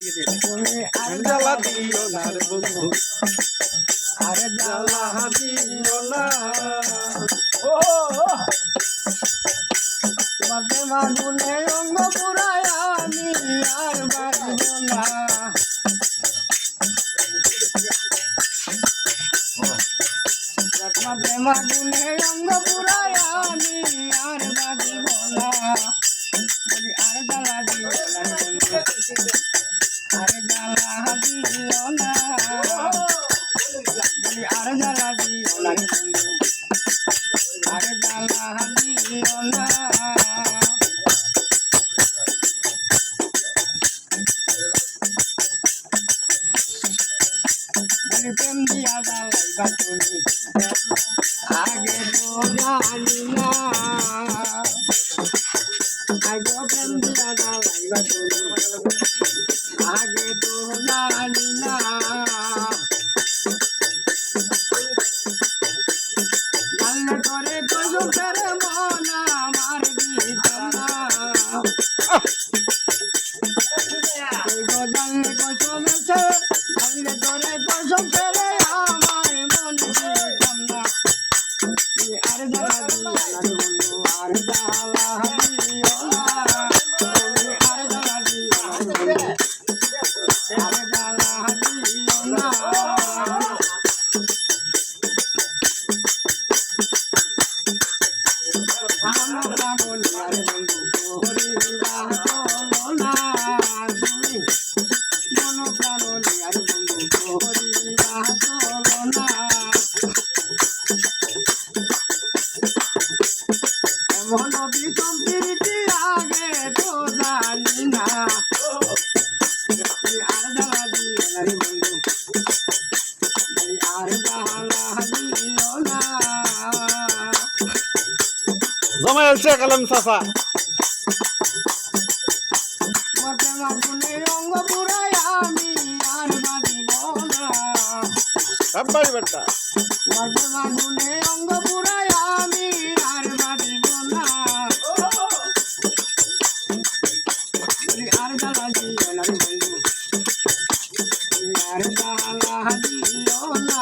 আর জ্বালা দিও না রে বন্ধু, আর জ্বালা দিও না। ও তোমার প্রেমাগুনে অঙ্গ পুরায় আমি আর বাঁচব না। তোমার প্রেমাগুনে অঙ্গ পুরায় আমি আর বাঁচব না। বলি আর জ্বালা দিও না রে বন্ধু, আর জ্বালা দিও না। বলি আর জ্বালা দিও না রে বন্ধু, আর জ্বালা দিও না। বলি প্রেম দিয়া জ্বালাইবা তুমি, আগে তো জানি না। আগে প্রেম দিয়া জ্বালাইবা তুমি, আগে তো জানি না। জানলে করে কসুখের মন আমার দিতাম না। জানলে কসমেছে, জানলে করে কসুখের আমার মন দিতাম না। আর জ্বালা দিও না রে বন্ধু, আর জ্বালা দিও না। আর জ্বালা দিও না রে বন্ধু, আর জ্বালা দিও না। মন প্রাণ আর বন্ধু করিবা চলো না তুমি, মন প্রাণ আর বন্ধু করিবা চলো না। এমন বিষম প্রীতি আগে তো জানি না। আর জ্বালা দিও না রে বন্ধু, আর জ্বালা দিও না। জমা এলছে কালাম চাচা। তোমার প্রেমাগুনে অঙ্গ পুরায় আমি আর বাঁচিব না। আব্বাই বেটা তোমার প্রেমাগুনে অঙ্গ পুরায় আমি আর বাঁচিব না। বলি আর জ্বালা দিও না রে বন্ধু, আর জ্বালা দিও না।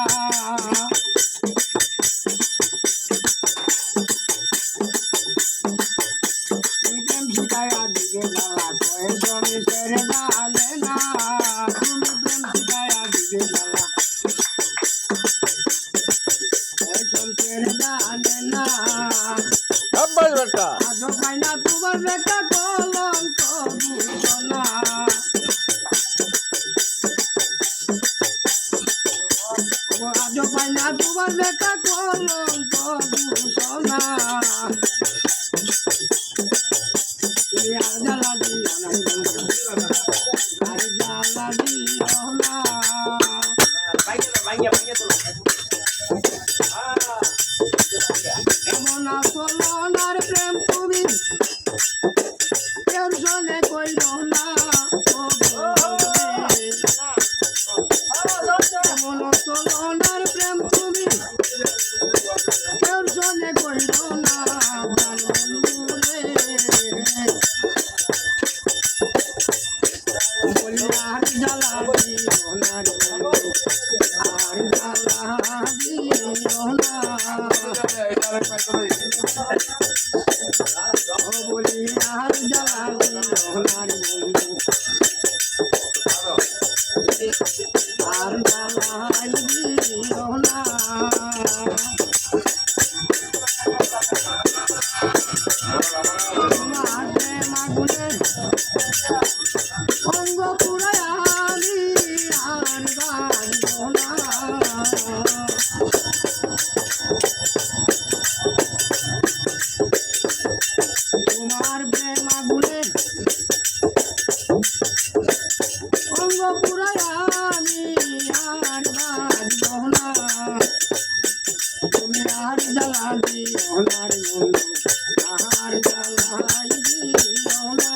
তুমি প্রেম শিখাইয়া দিবে জ্বালা, কয়ে জমি ছেড়ে জানে না। তুমি প্রেম শিখাইয়া দিবে জ্বালা, কয়ে জমি ছেড়ে জানে না। আব্বাই বেটা আজো পাই না তোমার দেখা কলঙ্ক ভূষণা। আজো পাই না তোমার দেখা কলঙ্ক ভূষণা। তুমি আর জ্বালা দিও না রে বন্ধু, আর জ্বালা দিও না। এমন আসলনার প্রেম তুমি কেউ শোনে কইল না। ও বন্ধুরে, এমন আসলনার প্রেম তুমি কেউ শোনে কইল না। প্রাণ বন্ধুরে, বলি আর জ্বালা দিও না রে বন্ধু, আর জ্বালা দিও না। ও বলি আর জ্বালা দিও না রে বন্ধু, আর জ্বালাই দিও না। তোমার প্রেমাগুনে অঙ্গ পুরায় আমি আর বাঁচব না। তোমার প্রেমাগুনে অঙ্গ পুরায় আমি আর বাঁচব না। তুমি আর জ্বালা দিও না রে বন্ধু, আর জ্বালাই দিও না।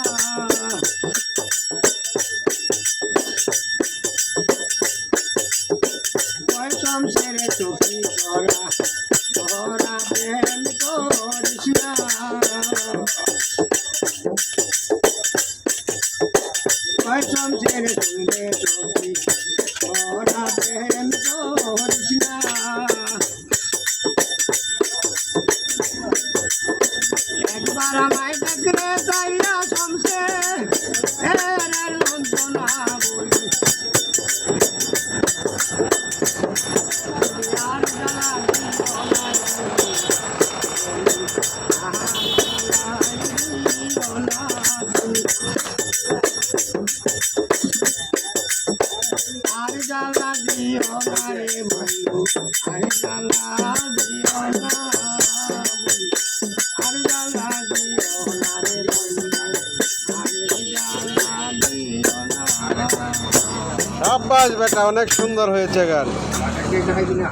সাব্বাস বেটা, অনেক সুন্দর হয়েছে গান।